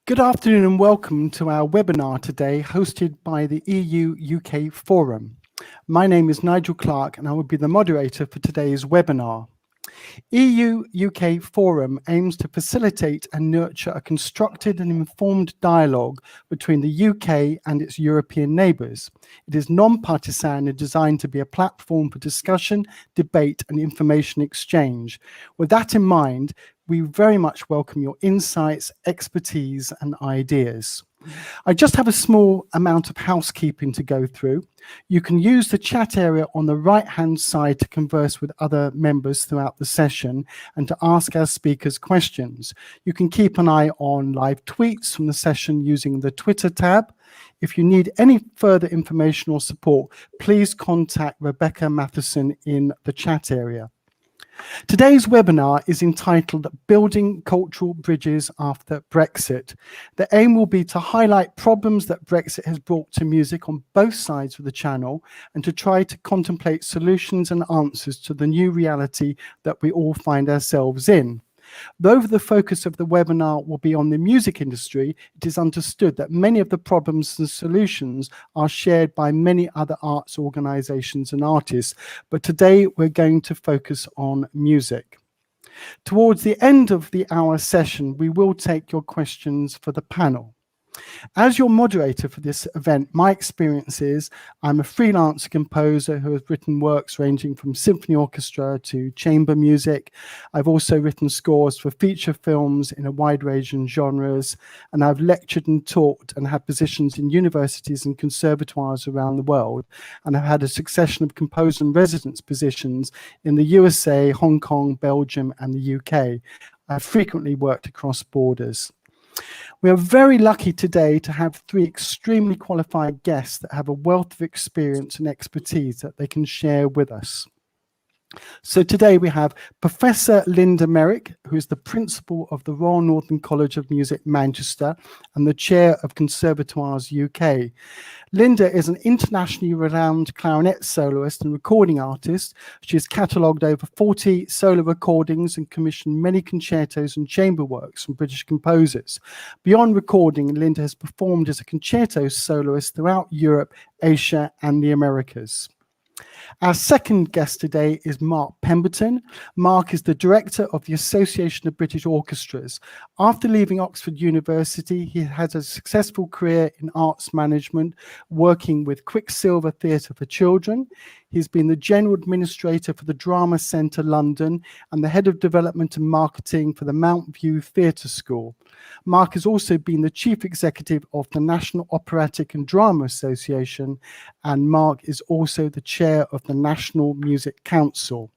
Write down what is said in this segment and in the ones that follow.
Good afternoon and welcome to our webinar today, hosted by the EU-UK Forum. My name is Nigel Clark and I will be the moderator for today's webinar. EU-UK Forum aims to facilitate and nurture a constructed and informed dialogue between the UK and its European neighbours. It is non-partisan and designed to be a platform for discussion, debate and information exchange. With that in mind, we very much welcome your insights, expertise and ideas. I just have a small amount of housekeeping to go through. You can use the chat area on the right-hand side to converse with other members throughout the session and to ask our speakers questions. You can keep an eye on live tweets from the session using the Twitter tab. If you need any further information or support, please contact Rebecca Matheson in the chat area. Today's webinar is entitled Building Cultural Bridges After Brexit. The aim will be to highlight problems that Brexit has brought to music on both sides of the channel and to try to contemplate solutions and answers to the new reality that we all find ourselves in. Though the focus of the webinar will be on the music industry, it is understood that many of the problems and solutions are shared by many other arts organisations and artists, but today we're going to focus on music. Towards the end of our session, we will take your questions for the panel. As your moderator for this event, my experience is I'm a freelance composer who has written works ranging from symphony orchestra to chamber music. I've also written scores for feature films in a wide range of genres, and I've lectured and taught and had positions in universities and conservatoires around the world, and I've had a succession of composer and residence positions in the USA, Hong Kong, Belgium, and the UK. I've frequently worked across borders. We are very lucky today to have three extremely qualified guests that have a wealth of experience and expertise that they can share with us. So today we have Professor Linda Merrick, who is the principal of the Royal Northern College of Music, Manchester, and the chair of Conservatoires UK. Linda is an internationally renowned clarinet soloist and recording artist. She has catalogued over 40 solo recordings and commissioned many concertos and chamber works from British composers. Beyond recording, Linda has performed as a concerto soloist throughout Europe, Asia, and the Americas. Our second guest today is Mark Pemberton. Mark is the director of the Association of British Orchestras. After leaving Oxford University, he has a successful career in arts management, working with Quicksilver Theatre for Children. He's been the General Administrator for the Drama Centre London and the Head of Development and Marketing for the Mount View Theatre School. Mark has also been the Chief Executive of the National Operatic and Drama Association, and Mark is also the Chair of the National Music Council.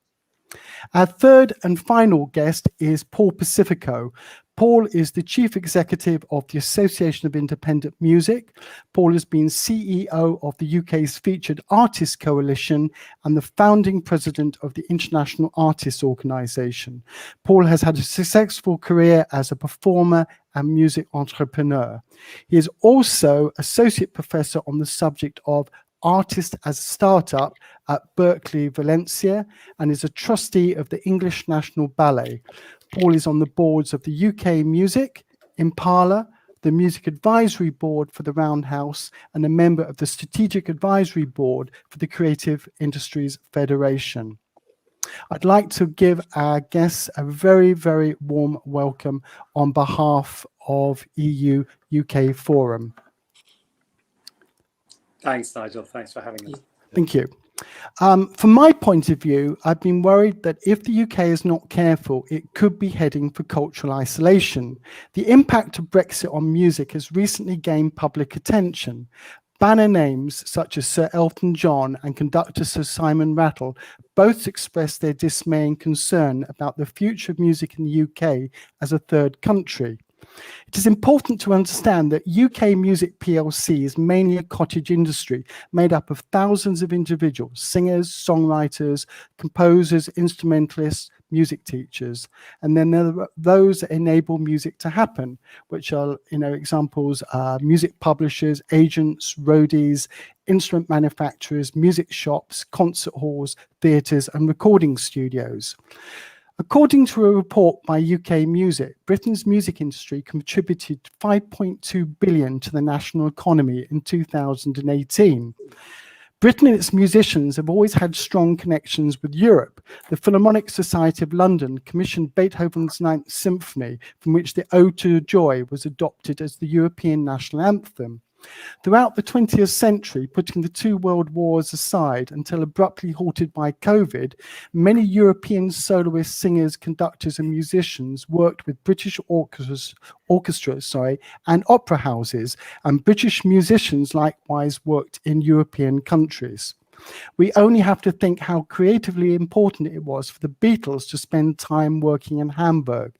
Our third and final guest is Paul Pacifico. Paul is the Chief Executive of the Association of Independent Music. Paul has been CEO of the UK's Featured Artists Coalition and the founding president of the International Artists Organisation. Paul has had a successful career as a performer and music entrepreneur. He is also Associate Professor on the subject of Artist as a Startup at Berkeley, Valencia, and is a trustee of the English National Ballet. Paul is on the boards of the UK Music, Impala, the Music Advisory Board for the Roundhouse, and a member of the Strategic Advisory Board for the Creative Industries Federation. I'd like to give our guests a very, very warm welcome on behalf of EU-UK Forum. Thanks, Nigel. Thanks for having us. Thank you. From my point of view, I've been worried that if the UK is not careful, it could be heading for cultural isolation. The impact of Brexit on music has recently gained public attention. Banner names such as Sir Elton John and conductor Sir Simon Rattle both expressed their dismay and concern about the future of music in the UK as a third country. It is important to understand that UK Music PLC is mainly a cottage industry made up of thousands of individuals, singers, songwriters, composers, instrumentalists, music teachers. And then there are those that enable music to happen, which are, examples, music publishers, agents, roadies, instrument manufacturers, music shops, concert halls, theatres, and recording studios. According to a report by UK Music, Britain's music industry contributed 5.2 billion to the national economy in 2018. Britain and its musicians have always had strong connections with Europe. The Philharmonic Society of London commissioned Beethoven's Ninth Symphony, from which the Ode to Joy was adopted as the European national anthem. Throughout the 20th century, putting the two world wars aside until abruptly halted by COVID, many European soloists, singers, conductors, and musicians worked with British orchestras, and opera houses, and British musicians likewise worked in European countries. We only have to think how creatively important it was for the Beatles to spend time working in Hamburg.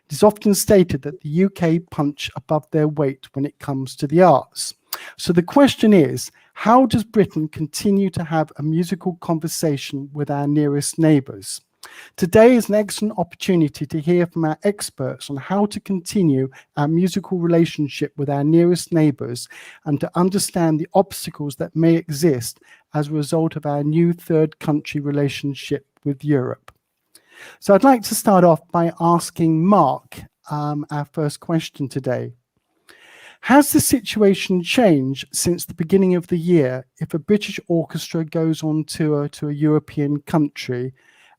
It is often stated that the UK punch above their weight when it comes to the arts. So the question is, how does Britain continue to have a musical conversation with our nearest neighbours? Today is an excellent opportunity to hear from our experts on how to continue our musical relationship with our nearest neighbours and to understand the obstacles that may exist as a result of our new third country relationship with Europe. So I'd like to start off by asking Mark our first question today. Has the situation changed since the beginning of the year if a British orchestra goes on tour to a European country?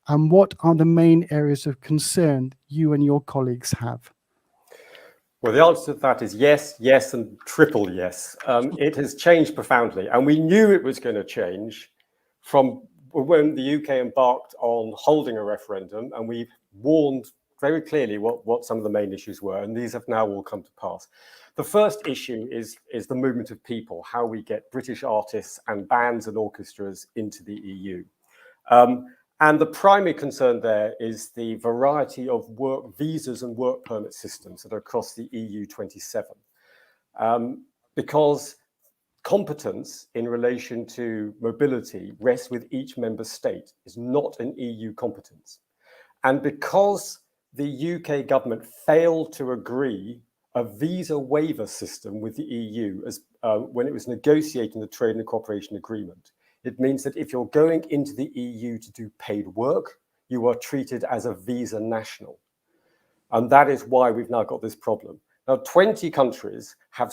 And what are the main areas of concern you and your colleagues have? Well, the answer to that is yes, yes, and triple yes. It has changed profoundly, and we knew it was going to change from when the UK embarked on holding a referendum, and we warned very clearly what some of the main issues were, and these have now all come to pass. The first issue is the movement of people, how we get British artists and bands and orchestras into the EU. And the primary concern there is the variety of work visas and work permit systems that are across the EU 27. Because competence in relation to mobility rests with each member state, is not an EU competence. And because the UK government failed to agree a visa waiver system with the EU as when it was negotiating the trade and cooperation agreement, it means that if you're going into the EU to do paid work, you are treated as a visa national. And that is why we've now got this problem. Now, 20 countries have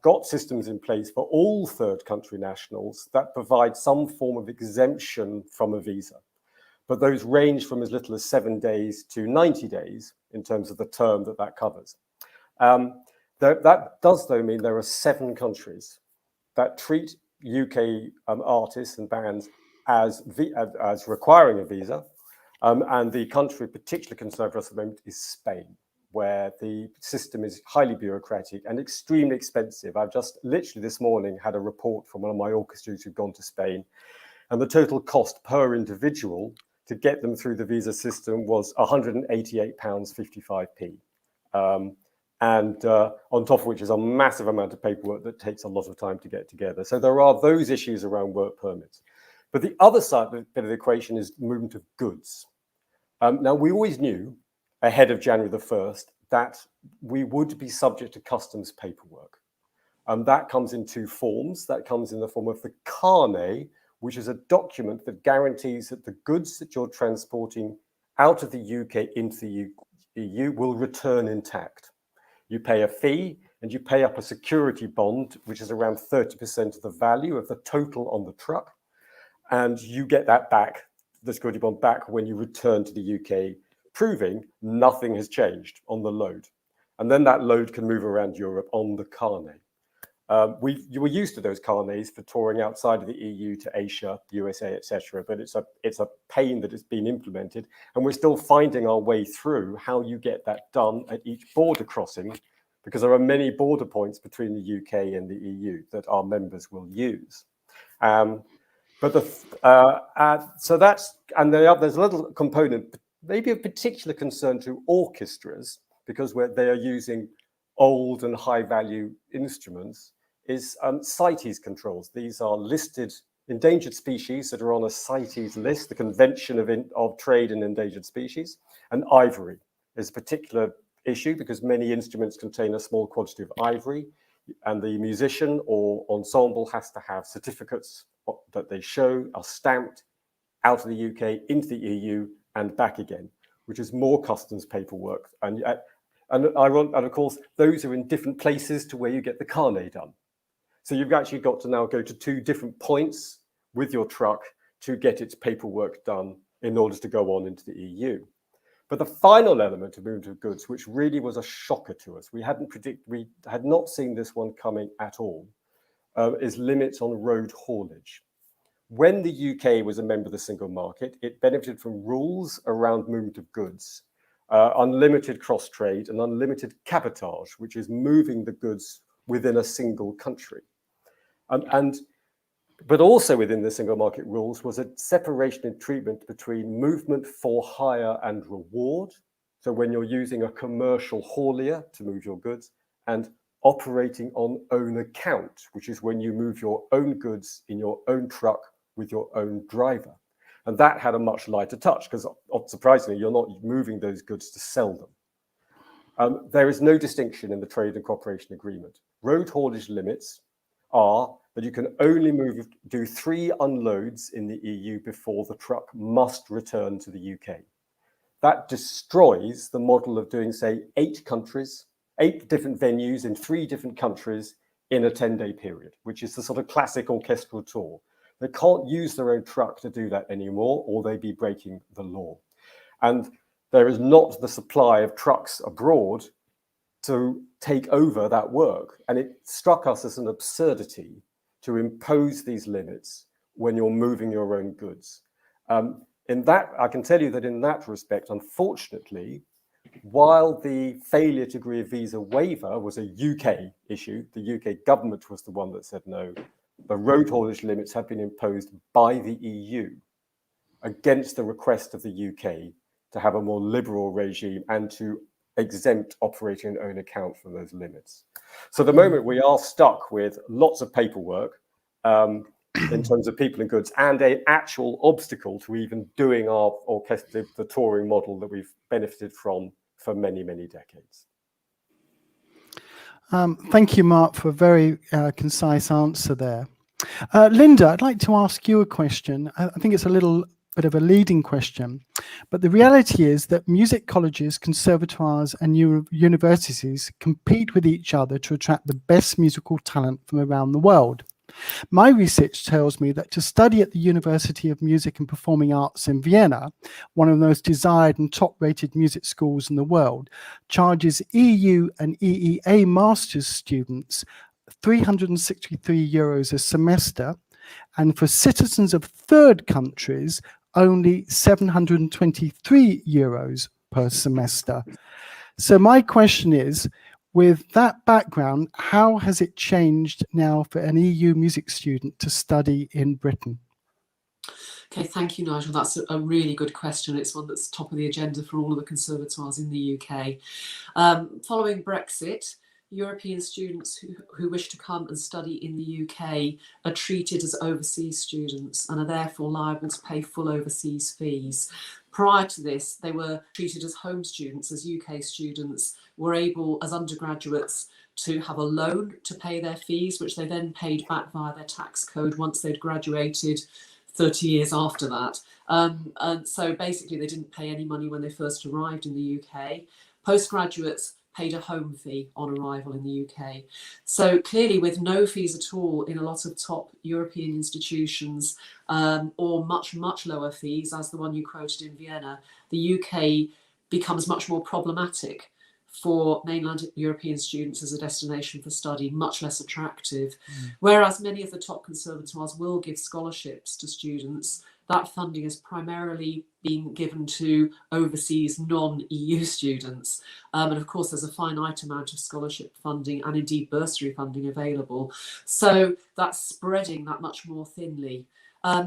got systems in place for all third country nationals that provide some form of exemption from a visa. But those range from as little as 7 days to 90 days in terms of the term that covers. That does, though, mean there are 7 countries that treat UK artists and bands as requiring a visa. And the country of particular concern for us at the moment is Spain, where the system is highly bureaucratic and extremely expensive. I've just literally this morning had a report from one of my orchestras who've gone to Spain, and the total cost per individual to get them through the visa system was £188.55p. And on top of which is a massive amount of paperwork that takes a lot of time to get together. So there are those issues around work permits. But the other side of the equation is movement of goods. Now, we always knew ahead of January the 1st that we would be subject to customs paperwork. That comes in 2 forms. That comes in the form of the carnet, which is a document that guarantees that the goods that you're transporting out of the UK into the EU will return intact. You pay a fee and you pay up a security bond, which is around 30% of the value of the total on the truck. And you get that back, the security bond back, when you return to the UK, proving nothing has changed on the load. And then that load can move around Europe on the carnet. You were used to those carnets for touring outside of the EU to Asia, USA, etc. But it's a pain that has been implemented, and we're still finding our way through how you get that done at each border crossing, because there are many border points between the UK and the EU that our members will use. So that's, and there's a little component, maybe of particular concern to orchestras, because they are using old and high-value instruments, is CITES controls. These are listed endangered species that are on a CITES list, the Convention of Trade in Endangered Species, and ivory is a particular issue because many instruments contain a small quantity of ivory, and the musician or ensemble has to have certificates that they show are stamped out of the UK into the EU and back again, which is more customs paperwork. And of course, those are in different places to where you get the carnet done. So you've actually got to now go to 2 different points with your truck to get its paperwork done in order to go on into the EU. But the final element of movement of goods, which really was a shocker to us, we had not seen this one coming at all, is limits on road haulage. When the UK was a member of the single market, it benefited from rules around movement of goods, unlimited cross-trade and unlimited cabotage, which is moving the goods within a single country. But also within the single market rules was a separation in treatment between movement for hire and reward. So when you're using a commercial haulier to move your goods, and operating on own account, which is when you move your own goods in your own truck with your own driver. And that had a much lighter touch because, surprisingly, you're not moving those goods to sell them. There is no distinction in the Trade and Cooperation Agreement. Road haulage limits are that you can only do 3 unloads in the EU before the truck must return to the UK. That destroys the model of doing, say, 8 different venues in 3 different countries in a 10-day period, which is the sort of classic orchestral tour. They can't use their own truck to do that anymore, or they'd be breaking the law. And there is not the supply of trucks abroad to take over that work. And it struck us as an absurdity to impose these limits when you're moving your own goods. In that, I can tell you that in that respect, unfortunately, while the failure to agree a visa waiver was a UK issue, the UK government was the one that said no, the road haulage limits have been imposed by the EU against the request of the UK to have a more liberal regime and to exempt operating an own account from those limits. So at the moment we are stuck with lots of paperwork in terms of people and goods, and an actual obstacle to even doing our the touring model that we've benefited from for many, many decades. Thank you, Mark, for a very concise answer there. Linda, I'd like to ask you a question. I think it's a little bit of a leading question, but the reality is that music colleges, conservatoires and universities compete with each other to attract the best musical talent from around the world. My research tells me that to study at the University of Music and Performing Arts in Vienna, one of the most desired and top-rated music schools in the world, charges EU and EEA master's students €363 a semester, and for citizens of third countries, only €723 per semester. So my question is, with that background, how has it changed now for an EU music student to study in Britain? Okay, thank you, Nigel. That's a really good question. It's one that's top of the agenda for all of the conservatoires in the UK. Following Brexit, European students who wish to come and study in the UK are treated as overseas students and are therefore liable to pay full overseas fees. Prior to this, they were treated as home students, as UK students were able, as undergraduates, to have a loan to pay their fees, which they then paid back via their tax code once they'd graduated 30 years after that. And so basically they didn't pay any money when they first arrived in the UK. Postgraduates paid a home fee on arrival in the UK. So clearly with no fees at all in a lot of top European institutions, or much, much lower fees, as the one you quoted in Vienna, the UK becomes much more problematic for mainland European students as a destination for study, much less attractive. Whereas many of the top conservatoires will give scholarships to students, that funding is primarily being given to overseas non-EU students. And of course, there's a finite amount of scholarship funding and indeed bursary funding available. So that's spreading that much more thinly.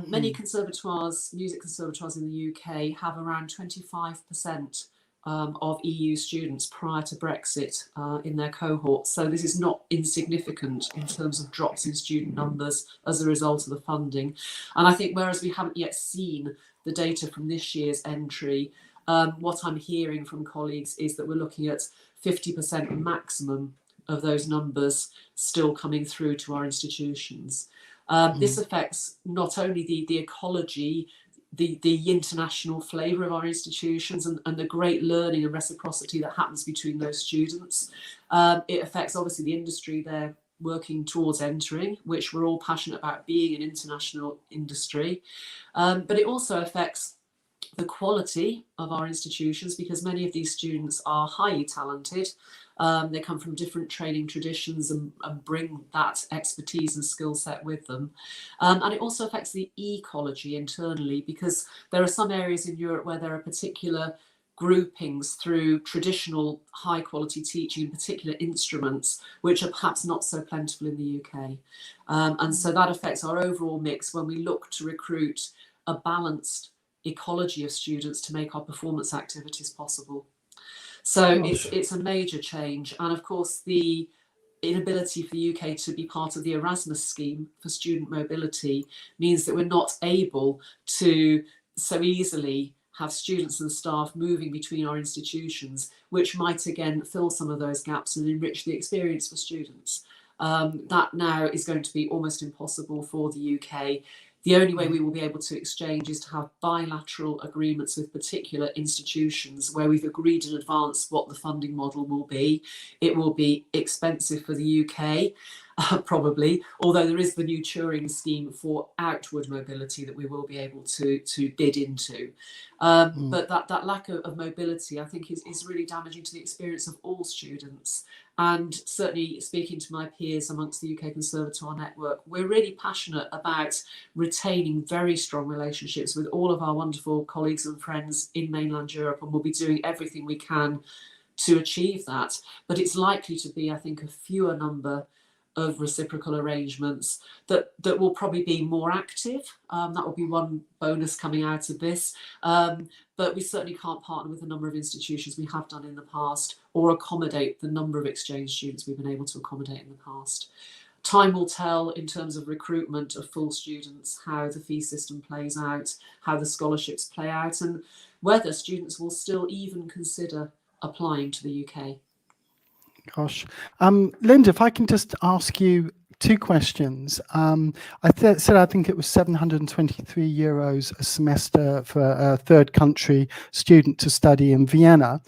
Many conservatoires, music conservatoires in the UK, have around 25% of EU students prior to Brexit in their cohort. So this is not insignificant in terms of drops in student numbers as a result of the funding. And I think whereas we haven't yet seen the data from this year's entry, what I'm hearing from colleagues is that we're looking at 50% maximum of those numbers still coming through to our institutions. This affects not only the ecology, the international flavour of our institutions and the great learning and reciprocity that happens between those students. It affects obviously the industry they're working towards entering, which we're all passionate about being an international industry. But it also affects the quality of our institutions because many of these students are highly talented. They come from different training traditions and bring that expertise and skill set with them. And it also affects the ecology internally because there are some areas in Europe where there are particular groupings through traditional high quality teaching in particular instruments which are perhaps not so plentiful in the UK. And so that affects our overall mix when we look to recruit a balanced ecology of students to make our performance activities possible. So it's a major change. And of course, the inability for the UK to be part of the Erasmus scheme for student mobility means that we're not able to so easily have students and staff moving between our institutions, which might again fill some of those gaps and enrich the experience for students. That now is going to be almost impossible for the UK. The only way we will be able to exchange is to have bilateral agreements with particular institutions where we've agreed in advance what the funding model will be. It will be expensive for the UK, probably, although there is the new Turing scheme for outward mobility that we will be able to bid into. But that lack of mobility, I think, is really damaging to the experience of all students. And certainly speaking to my peers amongst the UK Conservatoire network, we're really passionate about retaining very strong relationships with all of our wonderful colleagues and friends in mainland Europe, and we'll be doing everything we can to achieve that. But it's likely to be, I think, a fewer number of reciprocal arrangements that will probably be more active. That will be one bonus coming out of this. But we certainly can't partner with a number of institutions we have done in the past or accommodate the number of exchange students we've been able to accommodate in the past. Time will tell in terms of recruitment of full students, how the fee system plays out, how the scholarships play out, and whether students will still even consider applying to the UK. Gosh. Linda, if I can just ask you two questions. I said I think it was €723 a semester for a third country student to study in Vienna.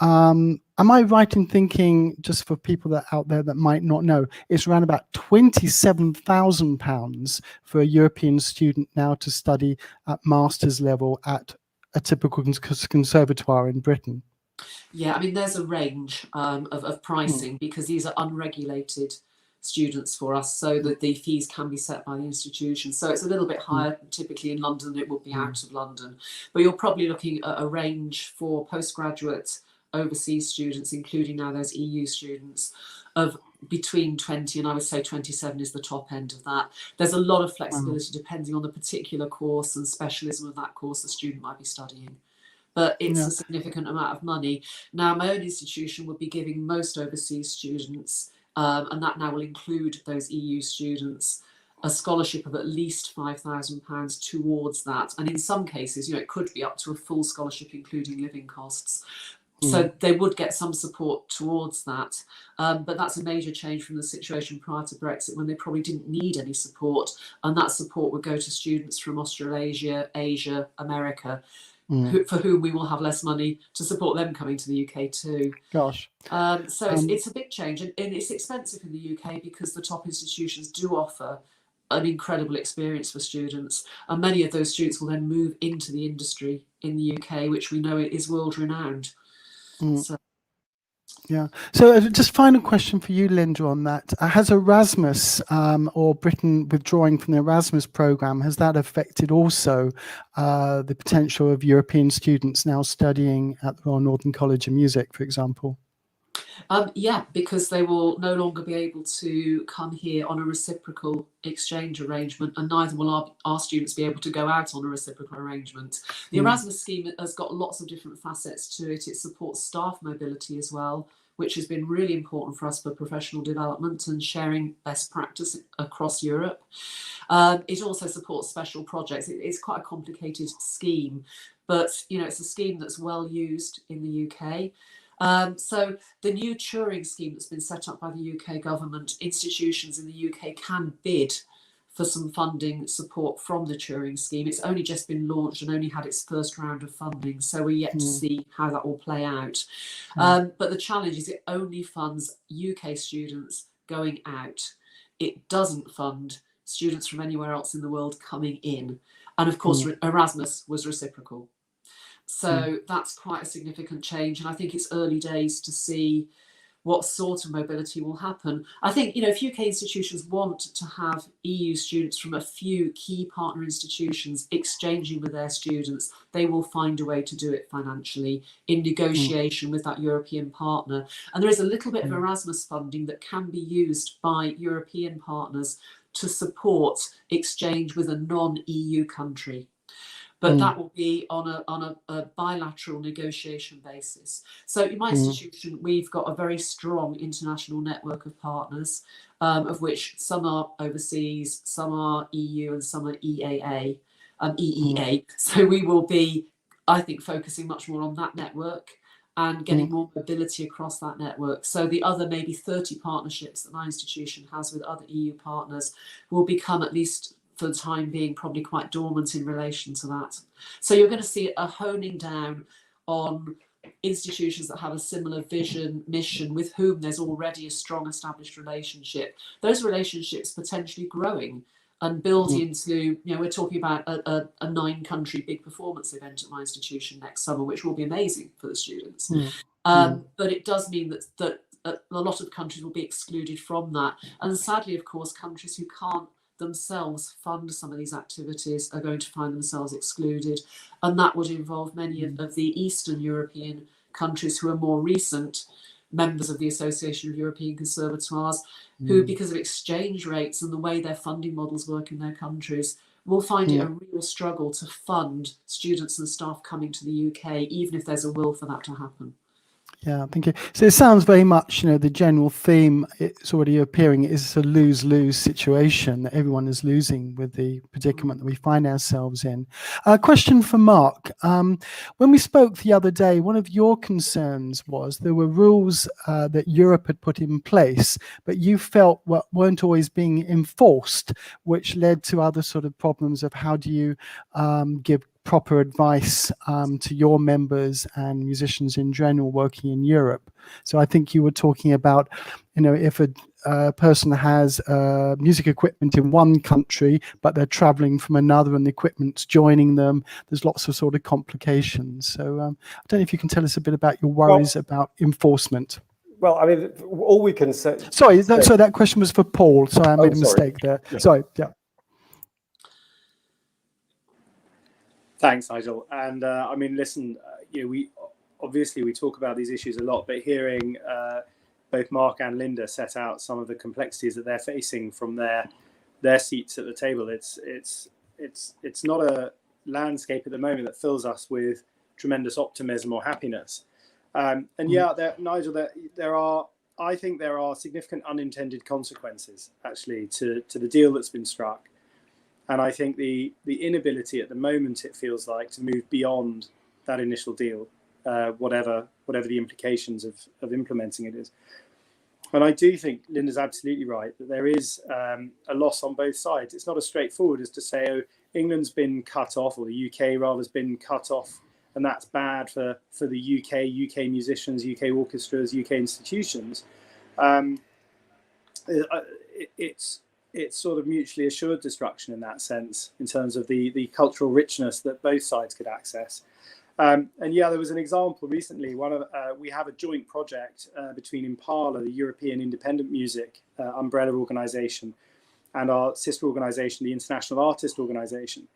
Am I right in thinking, just for people that out there that might not know, it's around about £27,000 for a European student now to study at master's level at a typical conservatoire in Britain? Yeah, I mean, there's a range of pricing because these are unregulated students for us, so that the fees can be set by the institution. So it's a little bit higher typically in London than it would be out of London. But you're probably looking at a range for postgraduate overseas students, including now those EU students, of between 20 and I would say 27 is the top end of that. There's a lot of flexibility depending on the particular course and specialism of that course the student might be studying. But it's a significant amount of money. Now, my own institution would be giving most overseas students, and that now will include those EU students, a scholarship of at least £5,000 towards that. And in some cases, it could be up to a full scholarship, including living costs. So they would get some support towards that. But that's a major change from the situation prior to Brexit, when they probably didn't need any support. And that support would go to students from Australasia, Asia, America, for whom we will have less money to support them coming to the UK too. Gosh. So it's a big change, and it's expensive in the UK because the top institutions do offer an incredible experience for students, and many of those students will then move into the industry in the UK, which we know is world renowned. So just final question for you, Linda, on that. Has Erasmus or Britain withdrawing from the Erasmus programme, has that affected also the potential of European students now studying at the Royal Northern College of Music, for example? Yeah, because they will no longer be able to come here on a reciprocal exchange arrangement, and neither will our students be able to go out on a reciprocal arrangement. The Erasmus scheme has got lots of different facets to it. It supports staff mobility as well, which has been really important for us for professional development and sharing best practice across Europe. It also supports special projects. It's quite a complicated scheme, but it's a scheme that's well used in the UK. So the new Turing scheme that's been set up by the UK government, institutions in the UK can bid for some funding support from the Turing scheme. It's only just been launched and only had its first round of funding, so we're yet to see how that will play out. But the challenge is it only funds UK students going out. It doesn't fund students from anywhere else in the world coming in. And of course, Erasmus was reciprocal. So that's quite a significant change. And I think it's early days to see what sort of mobility will happen. I think, if UK institutions want to have EU students from a few key partner institutions exchanging with their students, they will find a way to do it financially in negotiation with that European partner. And there is a little bit of Erasmus funding that can be used by European partners to support exchange with a non-EU country. But that will be on a bilateral negotiation basis. So in my institution, we've got a very strong international network of partners, of which some are overseas, some are EU, and some are EEA. So we will be, I think, focusing much more on that network and getting more mobility across that network. So the other maybe 30 partnerships that my institution has with other EU partners will become, at least for the time being, probably quite dormant in relation to that. So you're going to see a honing down on institutions that have a similar vision, mission, with whom there's already a strong established relationship. Those relationships potentially growing and building into, we're talking about a 9-country big performance event at my institution next summer, which will be amazing for the students. But it does mean that a lot of countries will be excluded from that. And sadly, of course, countries who can't themselves fund some of these activities are going to find themselves excluded, and that would involve many of the Eastern European countries who are more recent members of the Association of European Conservatoires, who, because of exchange rates and the way their funding models work in their countries, will find it a real struggle to fund students and staff coming to the UK, even if there's a will for that to happen. Yeah, thank you. So it sounds very much, the general theme, it's already appearing, is a lose-lose situation that everyone is losing with the predicament that we find ourselves in. A question for Mark. When we spoke the other day, one of your concerns was there were rules that Europe had put in place, but you felt weren't always being enforced, which led to other sort of problems of how do you give proper advice to your members and musicians in general working in Europe. So I think you were talking about, if a person has music equipment in one country, but they're traveling from another and the equipment's joining them, there's lots of sort of complications. So I don't know if you can tell us a bit about your worries about enforcement. Well, I mean, all we can say... Sorry, that question was for Paul. Sorry, I made a mistake there. Yeah. Sorry, yeah. Thanks, Nigel. And I mean, listen, we talk about these issues a lot, but hearing both Mark and Linda set out some of the complexities that they're facing from their seats at the table, it's not a landscape at the moment that fills us with tremendous optimism or happiness. Nigel, I think there are significant unintended consequences actually to the deal that's been struck. And I think the inability at the moment, it feels like, to move beyond that initial deal, whatever the implications of implementing it is. And I do think Linda's absolutely right that there is a loss on both sides. It's not as straightforward as to say, oh, England's been cut off, or the UK rather has been cut off, and that's bad for the UK musicians, UK orchestras, UK institutions. It's sort of mutually assured destruction in that sense, in terms of the cultural richness that both sides could access. There was an example recently. We have a joint project between Impala, the European Independent Music umbrella organisation, and our sister organisation, the International Artist Organisation.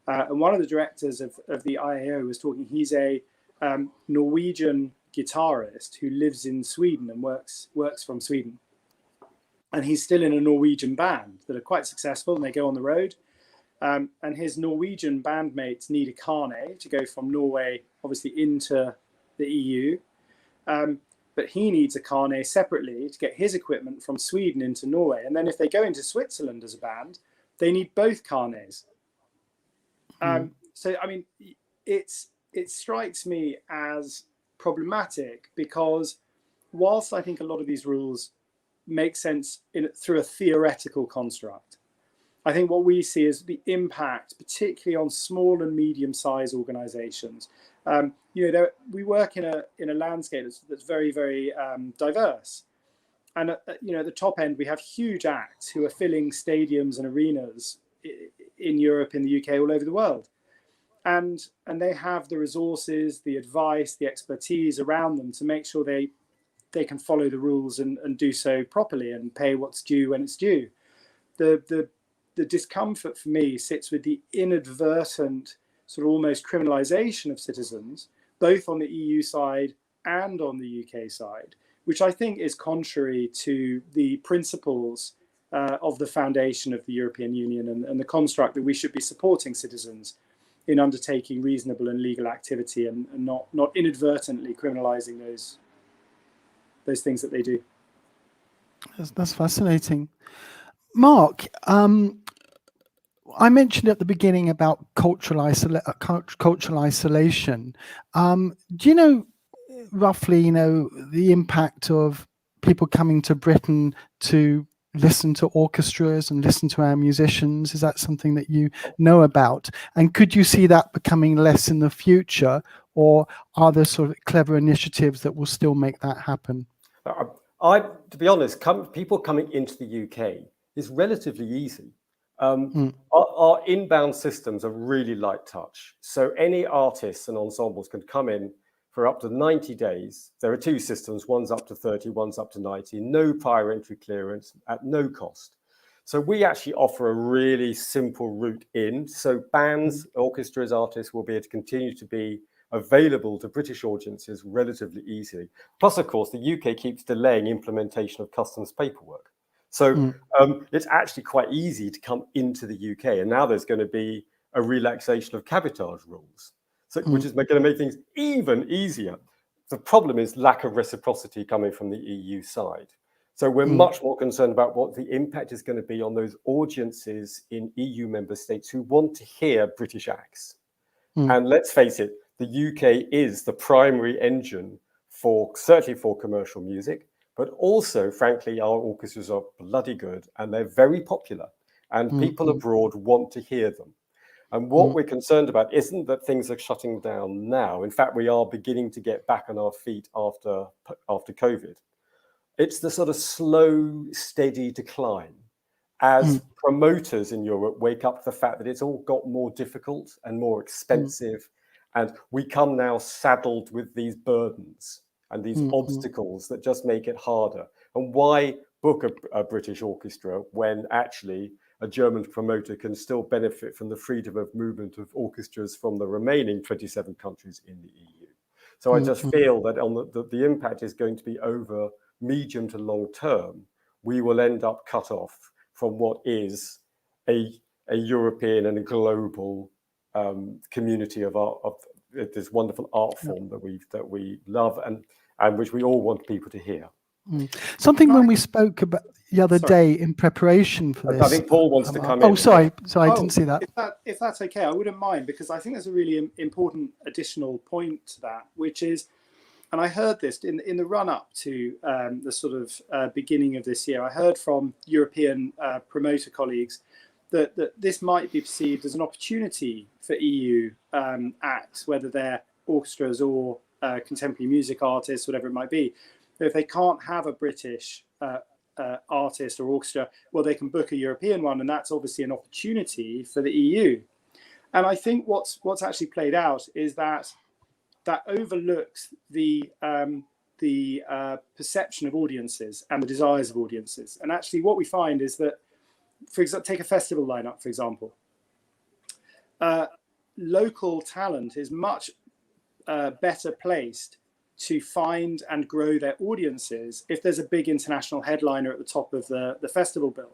And one of the directors of the IAO was talking. He's a Norwegian guitarist who lives in Sweden and works from Sweden. And he's still in a Norwegian band that are quite successful, and they go on the road. And his Norwegian bandmates need a carnet to go from Norway, obviously, into the EU. But he needs a carnet separately to get his equipment from Sweden into Norway. And then if they go into Switzerland as a band, they need both carnets. So, I mean, it strikes me as problematic, because whilst I think a lot of these rules make sense through a theoretical construct, I think what we see is the impact, particularly on small and medium-sized organisations. We work in a landscape that's very, very diverse, and at the top end we have huge acts who are filling stadiums and arenas in Europe, in the UK, all over the world, and they have the resources, the advice, the expertise around them to make sure they can follow the rules and do so properly and pay what's due when it's due. The discomfort for me sits with the inadvertent sort of almost criminalisation of citizens, both on the EU side and on the UK side, which I think is contrary to the principles of the foundation of the European Union and the construct that we should be supporting citizens in undertaking reasonable and legal activity, and not inadvertently criminalising those things that they do. That's fascinating. Mark, I mentioned at the beginning about cultural isolation. Do you know roughly, the impact of people coming to Britain to listen to orchestras and listen to our musicians? Is that something that you know about? And could you see that becoming less in the future, or are there sort of clever initiatives that will still make that happen? To be honest, people coming into the UK is relatively easy. Our inbound systems are really light touch. So any artists and ensembles can come in for up to 90 days. There are two systems, one's up to 30, one's up to 90, no prior entry clearance at no cost. So we actually offer a really simple route in. So bands, orchestras, artists will be able to continue to be available to British audiences relatively easily. Plus, of course, the UK keeps delaying implementation of customs paperwork. So it's actually quite easy to come into the UK. And now there's going to be a relaxation of cabotage rules, which is going to make things even easier. The problem is lack of reciprocity coming from the EU side. So we're much more concerned about what the impact is going to be on those audiences in EU member states who want to hear British acts. And let's face it, the UK is the primary engine certainly for commercial music. But also, frankly, our orchestras are bloody good and they're very popular, and people abroad want to hear them. And what we're concerned about isn't that things are shutting down now. In fact, we are beginning to get back on our feet after COVID. It's the sort of slow, steady decline as promoters in Europe wake up to the fact that it's all got more difficult and more expensive. And we come now saddled with these burdens and these obstacles that just make it harder. And why book a British orchestra when actually a German promoter can still benefit from the freedom of movement of orchestras from the remaining 27 countries in the EU? So I just feel that on the impact is going to be over medium to long term. We will end up cut off from what is a European and a global community of this wonderful art form that we love and which we all want people to hear. Something when we spoke about the other day in preparation for this. I think Paul wants to come in. Oh, sorry, I didn't see that. If that's okay, I wouldn't mind, because I think there's a really important additional point to that, which is, and I heard this in the run up to the sort of beginning of this year, I heard from European promoter colleagues that this might be perceived as an opportunity for EU acts, whether they're orchestras or contemporary music artists, whatever it might be. If they can't have a British artist or orchestra, well, they can book a European one, and that's obviously an opportunity for the EU. And I think what's actually played out is that overlooks the perception of audiences and the desires of audiences. And actually, what we find is that, for example, take a festival lineup, for example. Local talent is much better placed to find and grow their audiences if there's a big international headliner at the top of the festival bill.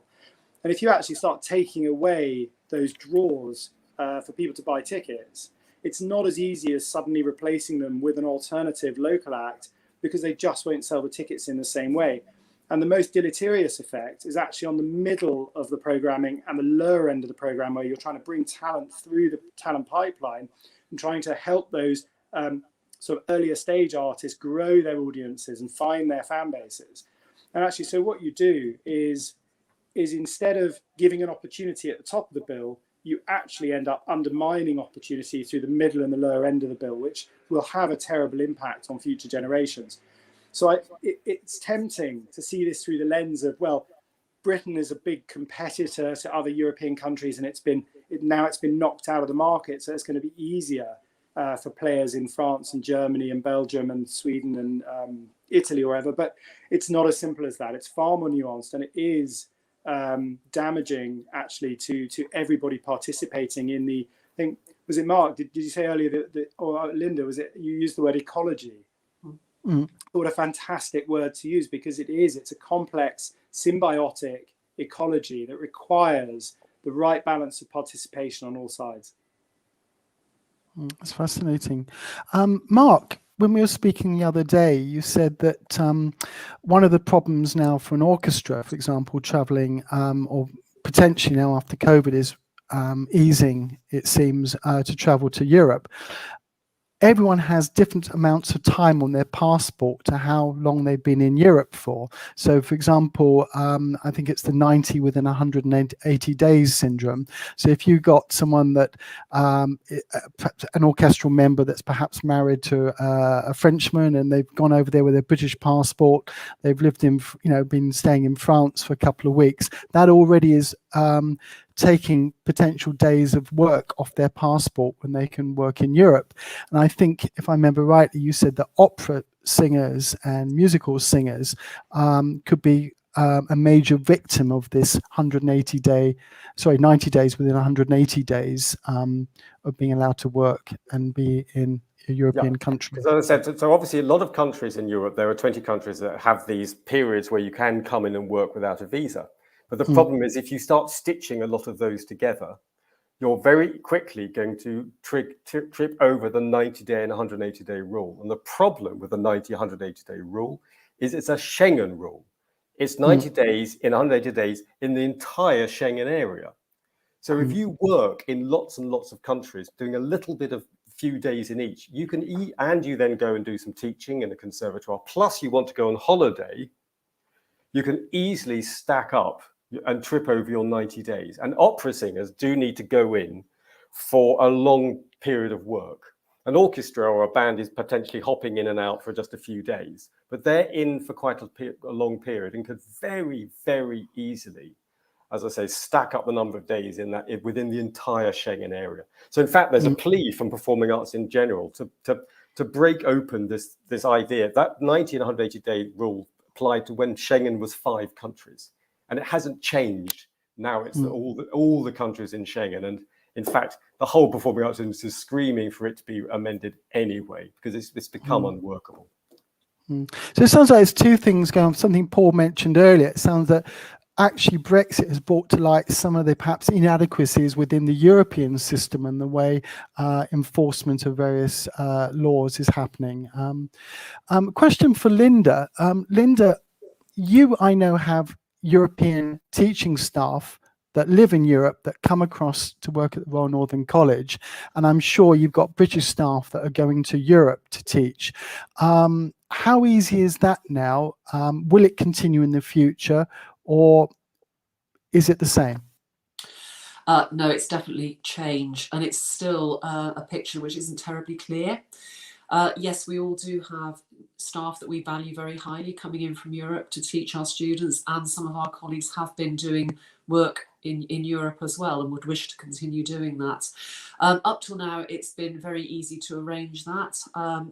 And if you actually start taking away those draws for people to buy tickets, it's not as easy as suddenly replacing them with an alternative local act, because they just won't sell the tickets in the same way. And the most deleterious effect is actually on the middle of the programming and the lower end of the program, where you're trying to bring talent through the talent pipeline and trying to help those sort of earlier stage artists grow their audiences and find their fan bases. And actually, so what you do is instead of giving an opportunity at the top of the bill, you actually end up undermining opportunity through the middle and the lower end of the bill, which will have a terrible impact on future generations. So it's tempting to see this through the lens of, well, Britain is a big competitor to other European countries, and now it's been knocked out of the market, so it's going to be easier for players in France and Germany and Belgium and Sweden and Italy or wherever. But it's not as simple as that. It's far more nuanced, and it is damaging actually to everybody participating in the, I think, was it Mark, did you say earlier that or Linda, was it, you used the word ecology? What a fantastic word to use, because it's a complex symbiotic ecology that requires the right balance of participation on all sides. That's fascinating. Mark, when we were speaking the other day, you said that one of the problems now for an orchestra, for example, traveling or potentially now after COVID, is easing, it seems, to travel to Europe. Everyone has different amounts of time on their passport to how long they've been in Europe for. So, for example, I think it's the 90 within 180 days syndrome. So if you got someone that, perhaps an orchestral member that's perhaps married to a Frenchman, and they've gone over there with their British passport, they've lived in, been staying in France for a couple of weeks, that already is taking potential days of work off their passport when they can work in Europe. And I think, if I remember rightly, you said that opera singers and musical singers could be a major victim of this 90 days within 180 days of being allowed to work and be in a European country. As I said, so obviously a lot of countries in Europe, there are 20 countries that have these periods where you can come in and work without a visa. But the problem is, if you start stitching a lot of those together, you're very quickly going to trip over the 90-day and 180-day rule. And the problem with the 90, 180-day rule is it's a Schengen rule. It's 90 days in 180 days in the entire Schengen area. So if you work in lots and lots of countries, doing a little bit of few days in each, you can and you then go and do some teaching in a conservatoire, plus you want to go on holiday, you can easily stack up and trip over your 90 days. And opera singers do need to go in for a long period of work. An orchestra or a band is potentially hopping in and out for just a few days, but they're in for quite a long period and could very, very easily, as I say, stack up the number of days within the entire Schengen area. So in fact, there's a plea from performing arts in general to break open this idea. That 90 and 180 day rule applied to when Schengen was 5 countries. And it hasn't changed. Now it's all the countries in Schengen. And in fact, the whole performing arts industry is screaming for it to be amended anyway, because it's become unworkable. So it sounds like there's two things going on. Something Paul mentioned earlier. It sounds that actually Brexit has brought to light some of the perhaps inadequacies within the European system and the way enforcement of various laws is happening. Question for Linda. Linda, you, I know, have European teaching staff that live in Europe that come across to work at the Royal Northern College, and I'm sure you've got British staff that are going to Europe to teach. How easy is that now? Will it continue in the future, or is it the same? No, it's definitely changed, and it's still a picture which isn't terribly clear. Yes, we all do have staff that we value very highly coming in from Europe to teach our students, and some of our colleagues have been doing work in Europe as well, and would wish to continue doing that. Up till now, it's been very easy to arrange that.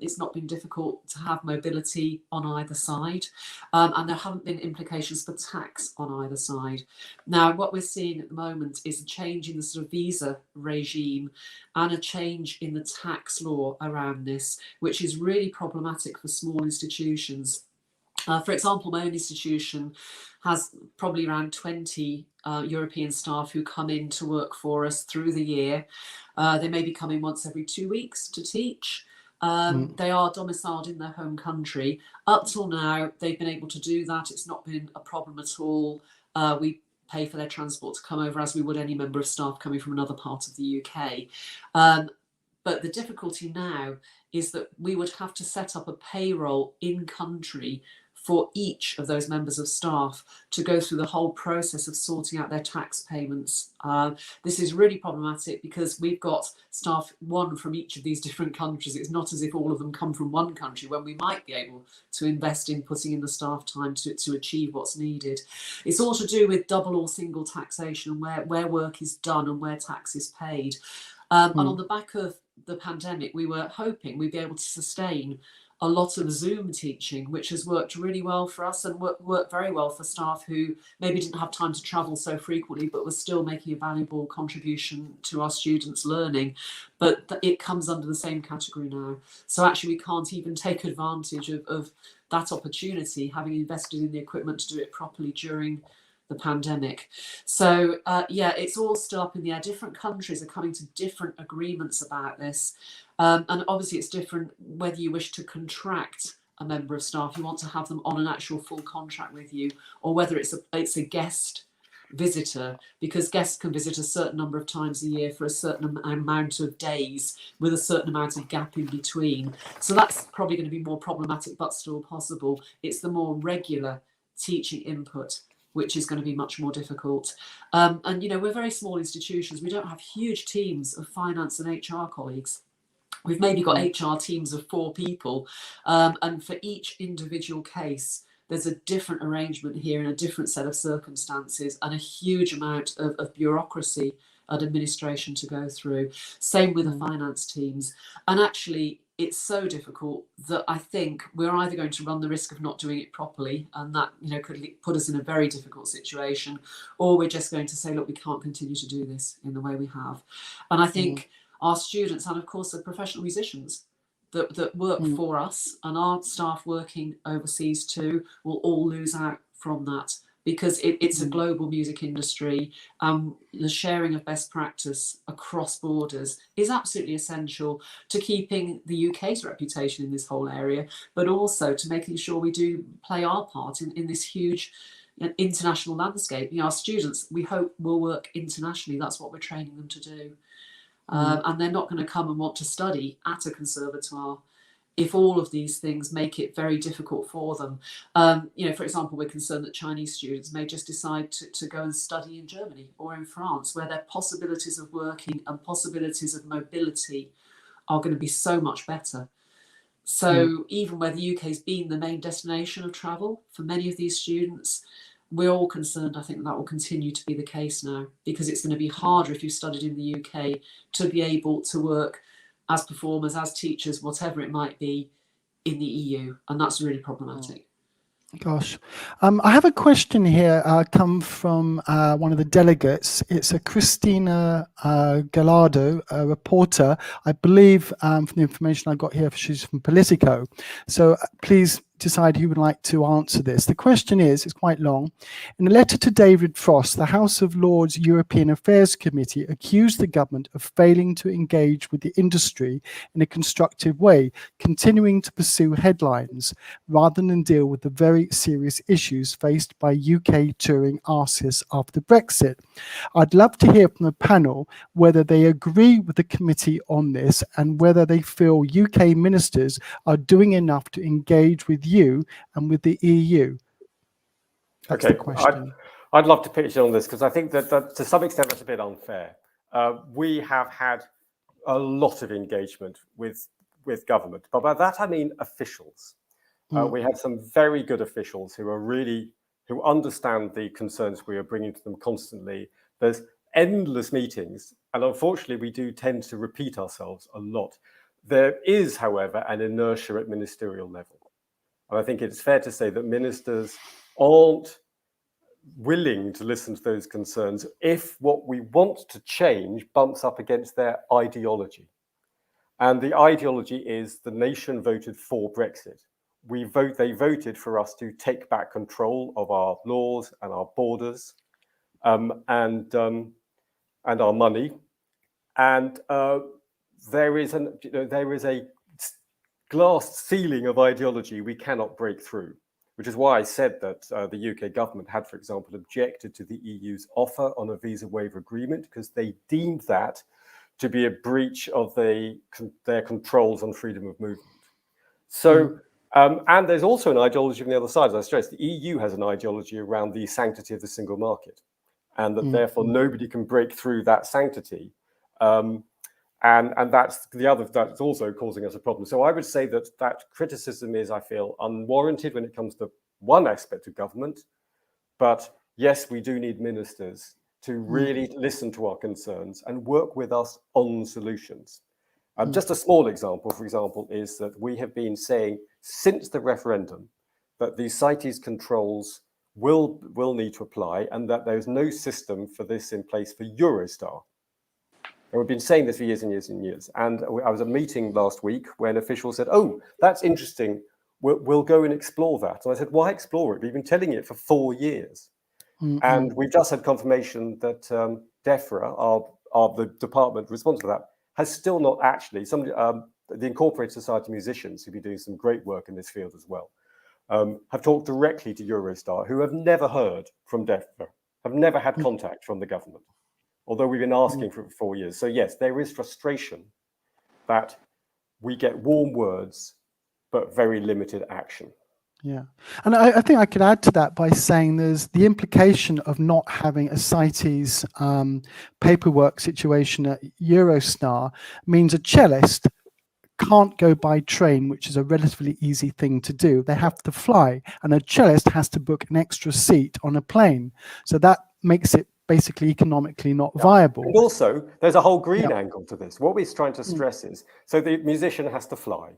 It's not been difficult to have mobility on either side, and there haven't been implications for tax on either side. Now, what we're seeing at the moment is a change in the sort of visa regime and a change in the tax law around this, which is really problematic for small institutions. For example, my own institution has probably around 20 European staff who come in to work for us through the year. They may be coming once every 2 weeks to teach. They are domiciled in their home country. Up till now, they've been able to do that. It's not been a problem at all. We pay for their transport to come over as we would any member of staff coming from another part of the UK. But the difficulty now is that we would have to set up a payroll in country for each of those members of staff to go through the whole process of sorting out their tax payments. This is really problematic because we've got staff, one from each of these different countries. It's not as if all of them come from one country when we might be able to invest in putting in the staff time to achieve what's needed. It's all to do with double or single taxation, where work is done and where tax is paid. And on the back of the pandemic, we were hoping we'd be able to sustain a lot of Zoom teaching, which has worked really well for us and worked very well for staff who maybe didn't have time to travel so frequently, but was still making a valuable contribution to our students' learning. But it comes under the same category now. So actually, we can't even take advantage of that opportunity, having invested in the equipment to do it properly during the pandemic. So yeah, it's all still up in the air. Different countries are coming to different agreements about this. And obviously it's different whether you wish to contract a member of staff, you want to have them on an actual full contract with you, or whether it's a guest visitor, because guests can visit a certain number of times a year for a certain amount of days with a certain amount of gap in between. So that's probably going to be more problematic, but still possible. It's the more regular teaching input which is going to be much more difficult. And, you know, we're very small institutions. We don't have huge teams of finance and HR colleagues. We've maybe got HR teams of 4 people. And for each individual case, there's a different arrangement here in a different set of circumstances and a huge amount of bureaucracy and administration to go through. Same with the finance teams. And actually, it's so difficult that I think we're either going to run the risk of not doing it properly, and that, you know, could put us in a very difficult situation, or we're just going to say, look, we can't continue to do this in the way we have. And I think our students, and of course the professional musicians that work for us, and our staff working overseas too, will all lose out from that, because it's a global music industry. The sharing of best practice across borders is absolutely essential to keeping the UK's reputation in this whole area, but also to making sure we do play our part in this huge international landscape. You know, our students, we hope, will work internationally. That's what we're training them to do. And they're not going to come and want to study at a conservatoire if all of these things make it very difficult for them. You know, for example, we're concerned that Chinese students may just decide to go and study in Germany or in France, where their possibilities of working and possibilities of mobility are going to be so much better. So even where the UK has been the main destination of travel for many of these students, we're all concerned, I think, that will continue to be the case now, because it's going to be harder if you studied in the UK to be able to work as performers, as teachers, whatever it might be, in the EU. And that's really problematic. Gosh. I have a question here come from one of the delegates. It's a Christina Gallardo, a reporter. I believe from the information I got here, she's from Politico. So please decide who would like to answer this. The question is, it's quite long. In a letter to David Frost, the House of Lords European Affairs Committee accused the government of failing to engage with the industry in a constructive way, continuing to pursue headlines rather than deal with the very serious issues faced by UK touring artists after Brexit. I'd love to hear from the panel whether they agree with the committee on this and whether they feel UK ministers are doing enough to engage with you and with the EU. That's the question. I'd love to pitch in on this, because I think that to some extent that's a bit unfair. We have had a lot of engagement with government, but by that I mean officials. We have some very good officials who understand the concerns we are bringing to them constantly, There's endless meetings, and unfortunately we do tend to repeat ourselves a lot. There is, however, an inertia at ministerial level. And I think it's fair to say that ministers aren't willing to listen to those concerns if what we want to change bumps up against their ideology. And the ideology is the nation voted for Brexit. They voted for us to take back control of our laws and our borders, and our money. And there is a glass ceiling of ideology we cannot break through, which is why I said that the UK government had, for example, objected to the EU's offer on a visa waiver agreement because they deemed that to be a breach of their controls on freedom of movement. So, and there's also an ideology on the other side, as I stressed. The EU has an ideology around the sanctity of the single market, and that therefore nobody can break through that sanctity. And that's that's also causing us a problem. So I would say that criticism is, I feel, unwarranted when it comes to one aspect of government. But yes, we do need ministers to really listen to our concerns and work with us on solutions. Just a small example, for example, is that we have been saying since the referendum that the CITES controls will need to apply, and that there's no system for this in place for Eurostar. And we've been saying this for years and years and years. And I was at a meeting last week when officials said, "Oh, that's interesting. We'll go and explore that." And I said, "Why explore it? We've been telling it for 4 years." And we've just had confirmation that DEFRA, the department responsible for that, has still not actually, the Incorporated Society of Musicians, who've been doing some great work in this field as well, have talked directly to Eurostar, who have never heard from DEFRA, have never had contact from the government, although we've been asking for it for 4 years. So yes, there is frustration that we get warm words, but very limited action. Yeah, and I think I could add to that by saying there's the implication of not having a CITES paperwork situation at Eurostar means a cellist can't go by train, which is a relatively easy thing to do. They have to fly, and a cellist has to book an extra seat on a plane. So that makes it basically economically not viable. And also, there's a whole green angle to this. What we're trying to stress is, so the musician has to fly,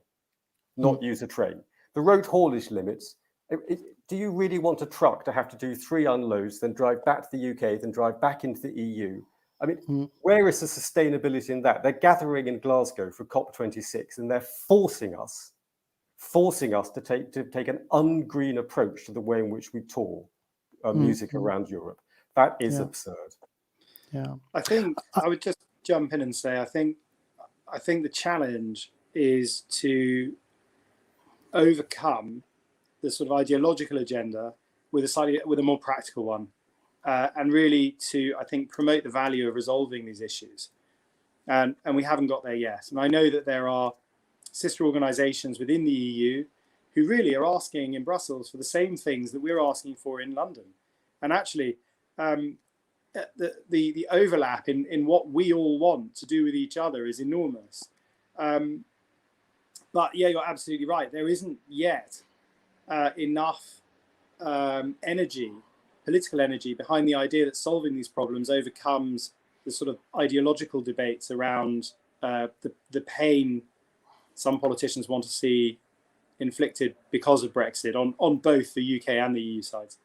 not use a train. The road haulage limits, do you really want a truck to have to do 3 unloads, then drive back to the UK, then drive back into the EU? I mean, where is the sustainability in that? They're gathering in Glasgow for COP26, and they're forcing us to take an ungreen approach to the way in which we tour music around Europe. That is absurd. Yeah, I think I would just jump in and say I think the challenge is to overcome the sort of ideological agenda with a more practical one, and really to, I think, promote the value of resolving these issues. And we haven't got there yet. And I know that there are sister organisations within the EU who really are asking in Brussels for the same things that we're asking for in London. And actually, the overlap in what we all want to do with each other is enormous. But yeah, you're absolutely right. There isn't yet enough energy, political energy, behind the idea that solving these problems overcomes the sort of ideological debates around the pain some politicians want to see inflicted because of Brexit on both the UK and the EU sides.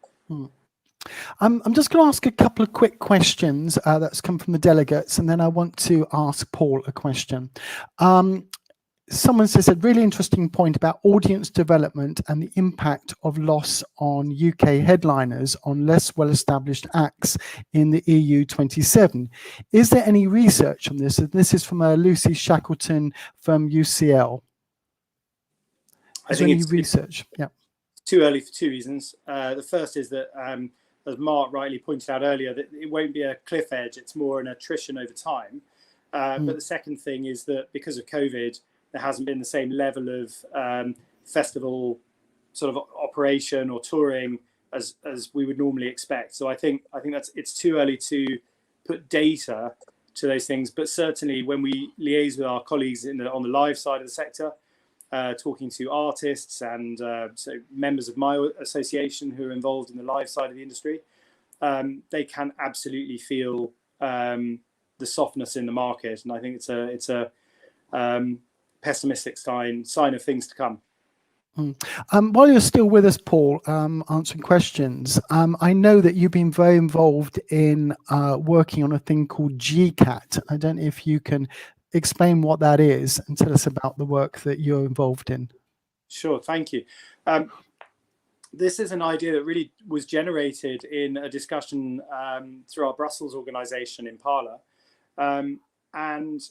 I'm just going to ask a couple of quick questions that's come from the delegates, and then I want to ask Paul a question. Someone says a really interesting point about audience development and the impact of loss on UK headliners on less well-established acts in the EU 27. Is there any research on this? And this is from Lucy Shackleton from UCL. Is there any research? Yeah. Too early for 2 reasons. The first is that, as Mark rightly pointed out earlier, that it won't be a cliff edge. It's more an attrition over time. But the second thing is that because of COVID, there hasn't been the same level of festival sort of operation or touring as we would normally expect. So I think it's too early to put data to those things. But certainly when we liaise with our colleagues on the live side of the sector, talking to artists and so members of my association who are involved in the live side of the industry, they can absolutely feel the softness in the market, and I think it's a pessimistic sign of things to come. While you're still with us, Paul, answering questions, I know that you've been very involved in working on a thing called GCAT. I don't know if you can explain what that is and tell us about the work that you're involved in. Sure, thank you. This is an idea that really was generated in a discussion through our Brussels organisation in Parla, and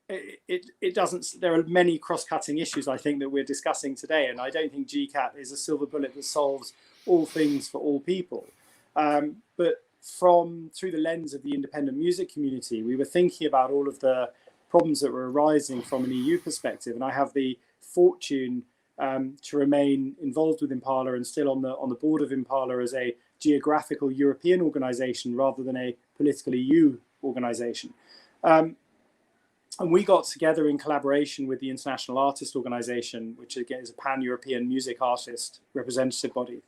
it doesn't. There are many cross-cutting issues, I think, that we're discussing today, and I don't think GCAT is a silver bullet that solves all things for all people. But through the lens of the independent music community, we were thinking about all of the problems that were arising from an EU perspective, and I have the fortune to remain involved with Impala and still on the board of Impala as a geographical European organisation rather than a political EU organisation. And we got together in collaboration with the International Artist Organisation, which again is a pan-European music artist representative body.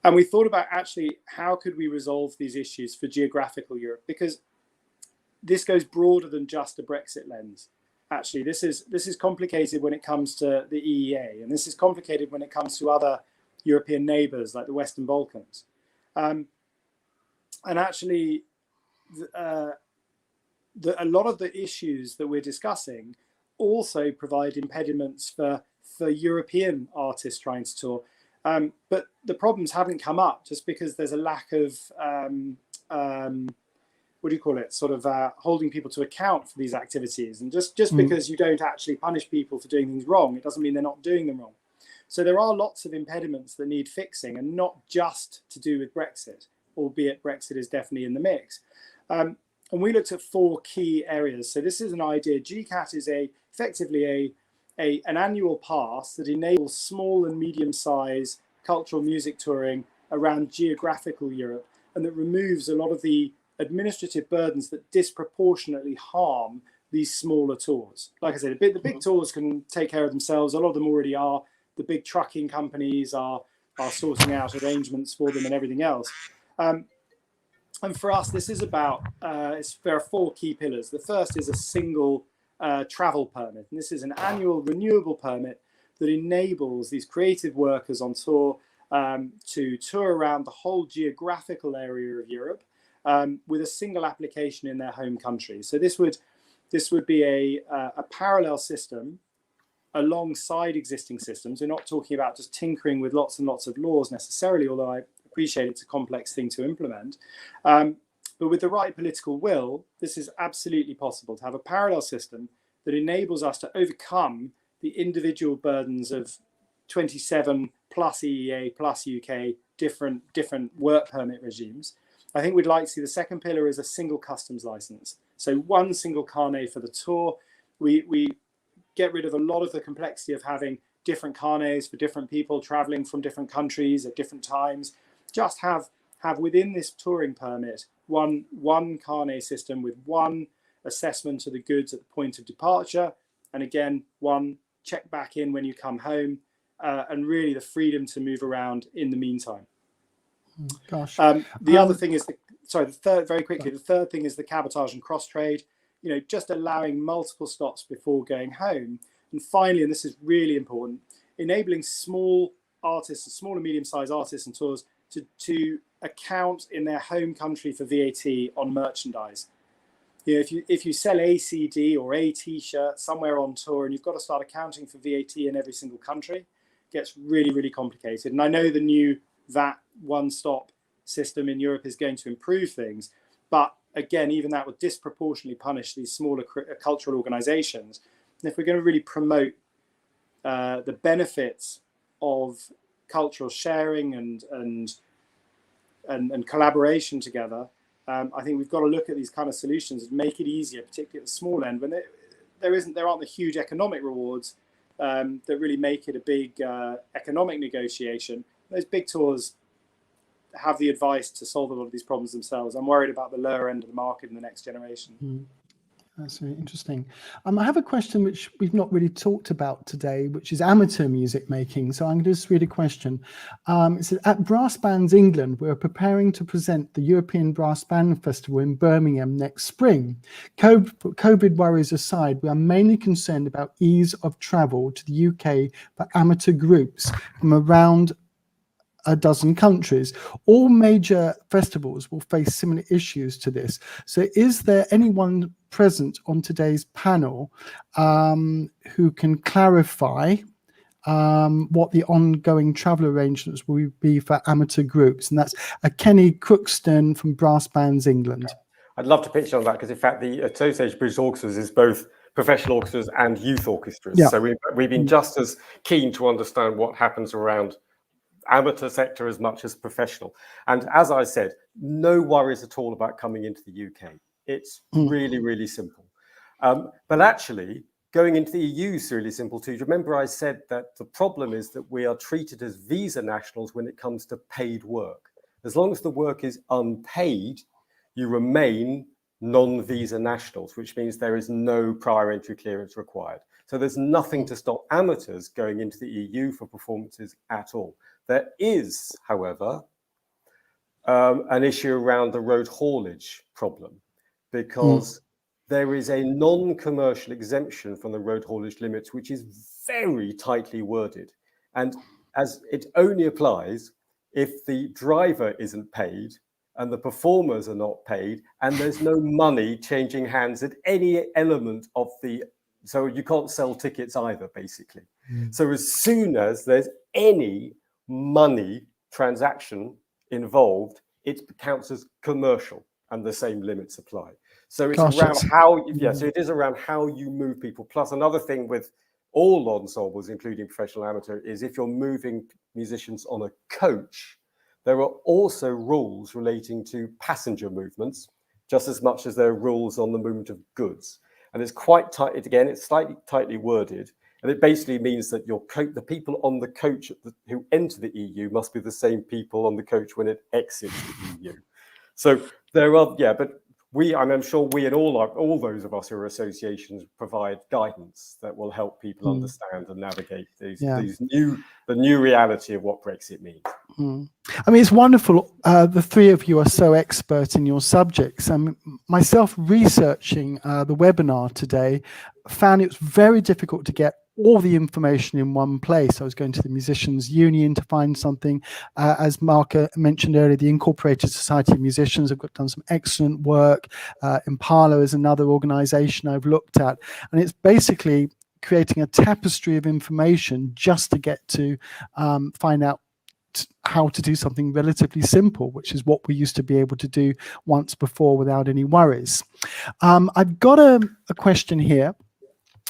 And we thought about actually how could we resolve these issues for geographical Europe, because this goes broader than just a Brexit lens. Actually, this is complicated when it comes to the EEA, and this is complicated when it comes to other European neighbours like the Western Balkans. And actually, a lot of the issues that we're discussing also provide impediments for European artists trying to tour. But the problems haven't come up just because there's a lack of what do you call it? Sort of holding people to account for these activities. And just because you don't actually punish people for doing things wrong, it doesn't mean they're not doing them wrong. So there are lots of impediments that need fixing, and not just to do with Brexit, albeit Brexit is definitely in the mix. And we looked at 4 key areas. So this is an idea. GCAT is effectively an annual pass that enables small and medium-sized cultural music touring around geographical Europe, and that removes a lot of the administrative burdens that disproportionately harm these smaller tours. Like I said, the big tours can take care of themselves. A lot of them already are. The big trucking companies are sorting out arrangements for them and everything else. And for us, this is about, there are 4 key pillars. The first is a single travel permit. And this is an annual renewable permit that enables these creative workers on tour to tour around the whole geographical area of Europe with a single application in their home country. So this would be a parallel system alongside existing systems. We're not talking about just tinkering with lots and lots of laws necessarily, although I appreciate it's a complex thing to implement. But with the right political will, this is absolutely possible to have a parallel system that enables us to overcome the individual burdens of 27 plus EEA plus UK different work permit regimes. I think we'd like to see the second pillar is a single customs license. So one single carnet for the tour. We get rid of a lot of the complexity of having different carnets for different people traveling from different countries at different times. Just have within this touring permit one carnet system with one assessment of the goods at the point of departure, and again one check back in when you come home, and really the freedom to move around in the meantime. Gosh. The other thing is the third thing is the cabotage and cross trade. You know, just allowing multiple stops before going home. And finally, and this is really important, enabling small artists, small and medium-sized artists and tours to account in their home country for VAT on merchandise. You know, if you sell a CD or a T-shirt somewhere on tour and you've got to start accounting for VAT in every single country, it gets really, really complicated. And I know the new VAT one-stop system in Europe is going to improve things, but again, even that would disproportionately punish these smaller cultural organizations. And if we're going to really promote the benefits of cultural sharing and collaboration together, I think we've got to look at these kind of solutions and make it easier, particularly at the small end, when there aren't the huge economic rewards that really make it a big economic negotiation. Those big tours have the advice to solve a lot of these problems themselves. I'm worried about the lower end of the market in the next generation. That's really interesting. I have a question which we've not really talked about today, which is amateur music making. So I'm going to just read a question. It says, at Brass Bands England, we're preparing to present the European Brass Band Festival in Birmingham next spring. COVID worries aside, we are mainly concerned about ease of travel to the UK for amateur groups from around a dozen countries. All major festivals will face similar issues to this. So is there anyone present on today's panel who can clarify what the ongoing travel arrangements will be for amateur groups? And that's Kenny Crookston from Brass Bands England. I'd love to pitch on that, because in fact the Association of British Orchestras is both professional orchestras and youth orchestras. Yeah. So we've been just as keen to understand what happens around amateur sector as much as professional. And as I said, no worries at all about coming into the UK. It's really, really simple. But actually, going into the EU is really simple too. Remember, I said that the problem is that we are treated as visa nationals when it comes to paid work. As long as the work is unpaid, you remain non-visa nationals, which means there is no prior entry clearance required. So there's nothing to stop amateurs going into the EU for performances at all. There is, however, an issue around the road haulage problem, because there is a non-commercial exemption from the road haulage limits, which is very tightly worded. And as it only applies if the driver isn't paid and the performers are not paid, and there's no money changing hands at any element of the, so you can't sell tickets either, basically. So as soon as there's any money transaction involved, it counts as commercial, and the same limits apply. So it's around how, so it is around how you move people. Plus, another thing with all ensembles, including professional amateur, is if you're moving musicians on a coach, there are also rules relating to passenger movements, just as much as there are rules on the movement of goods. And it's quite tight. Again, it's slightly tightly worded. And it basically means that the people on the coach who enter the EU must be the same people on the coach when it exits the EU. So there are, but I'm sure we and all those of us who are associations provide guidance that will help people understand and navigate the new reality of what Brexit means. I mean, it's wonderful. The three of you are so expert in your subjects. Myself researching the webinar today found it was very difficult to get all the information in one place. I was going to the Musicians Union to find something. As Mark mentioned earlier, the Incorporated Society of Musicians have done some excellent work. Impala is another organization I've looked at. And it's basically creating a tapestry of information just to get to find out how to do something relatively simple, which is what we used to be able to do once before without any worries. I've got a question here.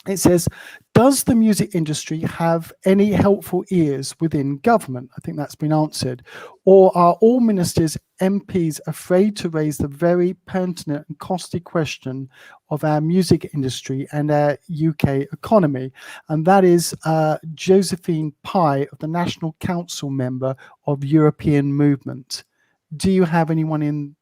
It says, does the music industry have any helpful ears within government? I think that's been answered. Or are all ministers, MPs afraid to raise the very pertinent and costly question of our music industry and our UK economy? And that is Josephine Pye, of the National Council member of European Movement. Do you have anyone in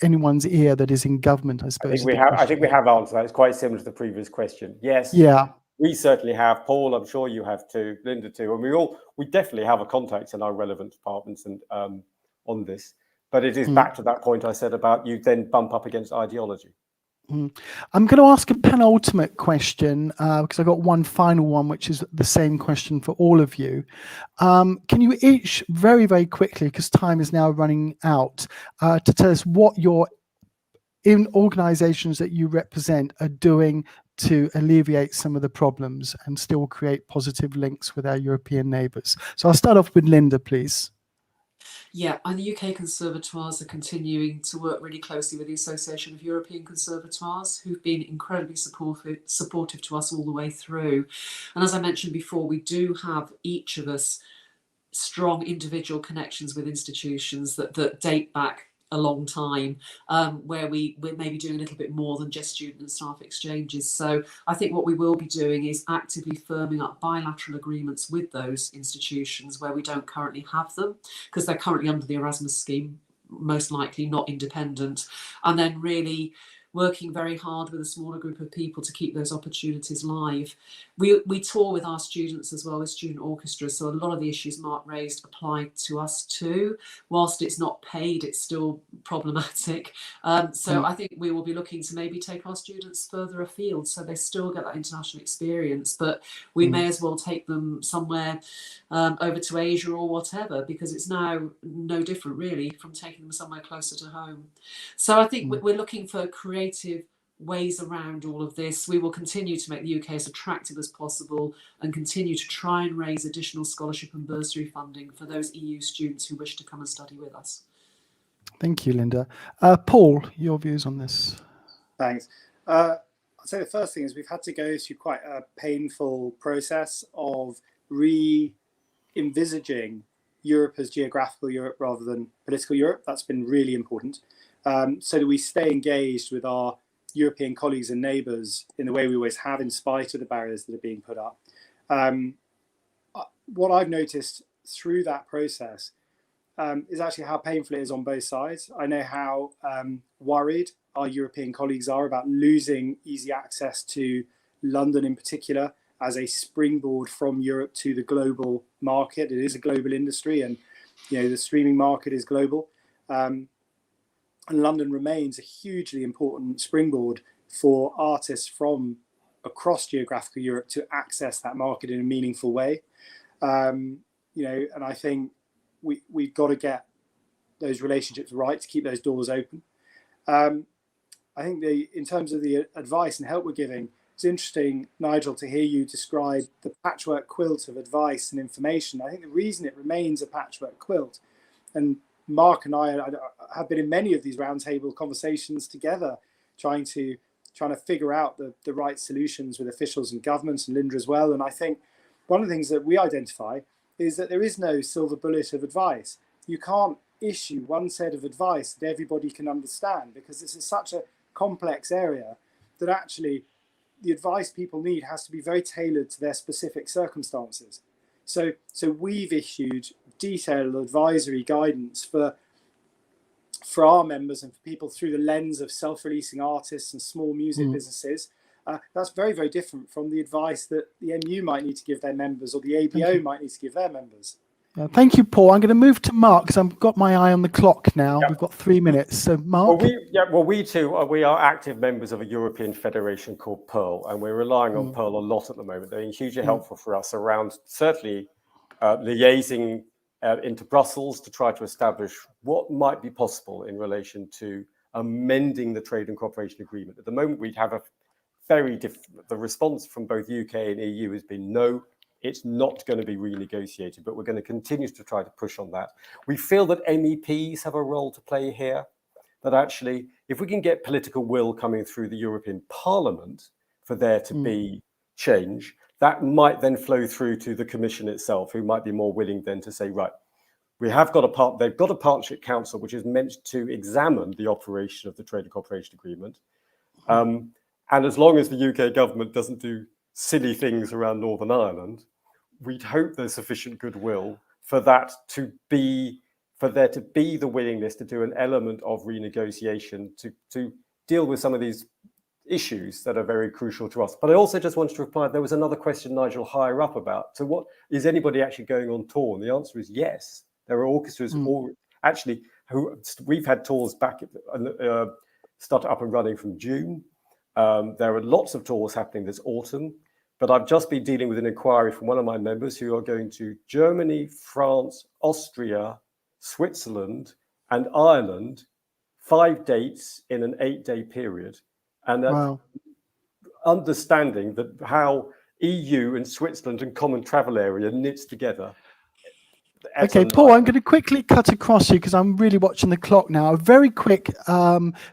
anyone's ear that is in government, I suppose? I think we have answered that. It's quite similar to the previous question. Yes. Yeah. We certainly have. Paul, I'm sure you have too. Linda too. And we definitely have a contact in our relevant departments and on this. But it is back to that point I said about you then bump up against ideology. I'm going to ask a penultimate question because I got one final one, which is the same question for all of you. Can you each very, very quickly, because time is now running out, to tell us what your organizations that you represent are doing to alleviate some of the problems and still create positive links with our European neighbours? So I'll start off with Linda, please. Yeah, and the UK Conservatoires are continuing to work really closely with the Association of European Conservatoires, who've been incredibly supportive to us all the way through. And as I mentioned before, we do have each of us strong individual connections with institutions that date back a long time, where we're maybe doing a little bit more than just student and staff exchanges. So I think what we will be doing is actively firming up bilateral agreements with those institutions where we don't currently have them, because they're currently under the Erasmus scheme, most likely not independent. And then really working very hard with a smaller group of people to keep those opportunities live. We tour with our students as well as student orchestras, so a lot of the issues Mark raised apply to us too. Whilst it's not paid, it's still problematic. So I think we will be looking to maybe take our students further afield so they still get that international experience, but we may as well take them somewhere over to Asia or whatever, because it's now no different really from taking them somewhere closer to home. So I think we're looking for creative ways around all of this. We will continue to make the UK as attractive as possible and continue to try and raise additional scholarship and bursary funding for those EU students who wish to come and study with us. Thank you, Linda. Paul, your views on this? Thanks. I'd say the first thing is we've had to go through quite a painful process of re-envisaging Europe as geographical Europe rather than political Europe. That's been really important, so that we stay engaged with our European colleagues and neighbours in the way we always have, in spite of the barriers that are being put up. What I've noticed through that process is actually how painful it is on both sides. I know how worried our European colleagues are about losing easy access to London in particular as a springboard from Europe to the global market. It is a global industry, and the streaming market is global. And London remains a hugely important springboard for artists from across geographical Europe to access that market in a meaningful way. And I think we've got to get those relationships right to keep those doors open. I think in terms of the advice and help we're giving, it's interesting, Nigel, to hear you describe the patchwork quilt of advice and information. I think the reason it remains a patchwork quilt, and Mark and I have been in many of these roundtable conversations together, trying to figure out the right solutions with officials and governments, and Linda as well. And I think one of the things that we identify is that there is no silver bullet of advice. You can't issue one set of advice that everybody can understand, because this is such a complex area that actually the advice people need has to be very tailored to their specific circumstances. So we've issued detailed advisory guidance for our members and for people through the lens of self-releasing artists and small music businesses. That's very, very different from the advice that the MU might need to give their members, or the ABO might need to give their members. Thank you, Paul. I'm going to move to Mark because I've got my eye on the clock now. We've got 3 minutes. So, Mark. We too, we are active members of a European federation called Pearl, and we're relying on Pearl a lot at the moment. They're hugely helpful for us around certainly liaising into Brussels to try to establish what might be possible in relation to amending the trade and cooperation agreement. At the moment, we'd have a very different. The response from both UK and EU has been no. It's not going to be renegotiated, but we're going to continue to try to push on that. We feel that MEPs have a role to play here, that actually, if we can get political will coming through the European Parliament for there to be change, that might then flow through to the Commission itself, who might be more willing then to say, right, they've got a partnership council, which is meant to examine the operation of the trade and cooperation agreement. And as long as the UK government doesn't do silly things around Northern Ireland, we'd hope there's sufficient goodwill for that to be, for there to be the willingness to do an element of renegotiation to deal with some of these issues that are very crucial to us. But I also just wanted to reply, there was another question, Nigel, higher up about, so what, is anybody actually going on tour? And the answer is yes. There are orchestras we've had tours back, start up and running from June. There are lots of tours happening this autumn, but I've just been dealing with an inquiry from one of my members who are going to Germany, France, Austria, Switzerland, and Ireland, 5 dates in an 8-day period. And understanding that how EU and Switzerland and common travel area knits together. Okay, Paul, I'm going to quickly cut across you because I'm really watching the clock now. A very quick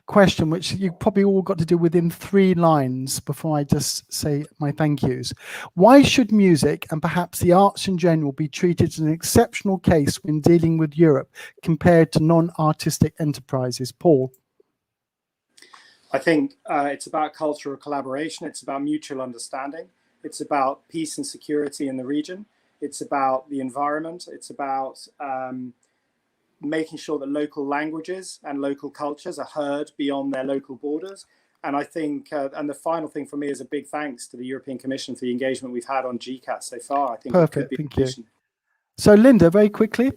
question, which you probably all got to do within 3 lines before I just say my thank yous. Why should music and perhaps the arts in general be treated as an exceptional case when dealing with Europe compared to non-artistic enterprises? Paul? I think it's about cultural collaboration. It's about mutual understanding. It's about peace and security in the region. It's about the environment. It's about making sure that local languages and local cultures are heard beyond their local borders. And I think, and the final thing for me is a big thanks to the European Commission for the engagement we've had on GCAT so far. I think Perfect, it could be thank you. So Linda, very quickly.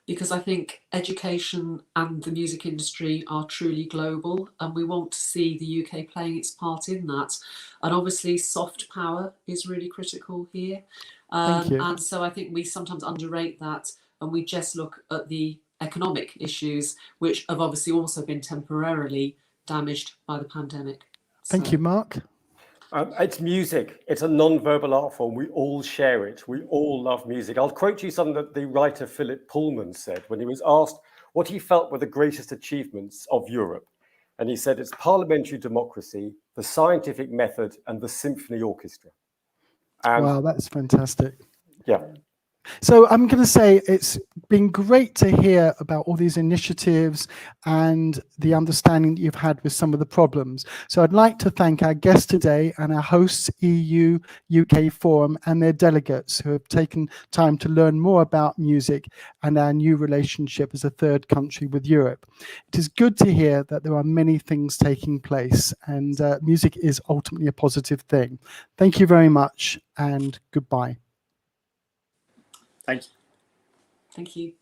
Because I think education and the music industry are truly global, and we want to see the UK playing its part in that. And obviously soft power is really critical here. Thank you. And so I think we sometimes underrate that, and we just look at the economic issues, which have obviously also been temporarily damaged by the pandemic. Thank you, Mark. It's music. It's a non-verbal art form. We all share it. We all love music. I'll quote you something that the writer Philip Pullman said when he was asked what he felt were the greatest achievements of Europe. And he said, it's parliamentary democracy, the scientific method, and the symphony orchestra. And wow, that's fantastic. yeah. So I'm going to say it's been great to hear about all these initiatives and the understanding that you've had with some of the problems. So I'd like to thank our guests today and our hosts, EU UK Forum, and their delegates who have taken time to learn more about music and our new relationship as a third country with Europe. It is good to hear that there are many things taking place, and music is ultimately a positive thing. Thank you very much, and goodbye. Thank you. Thank you.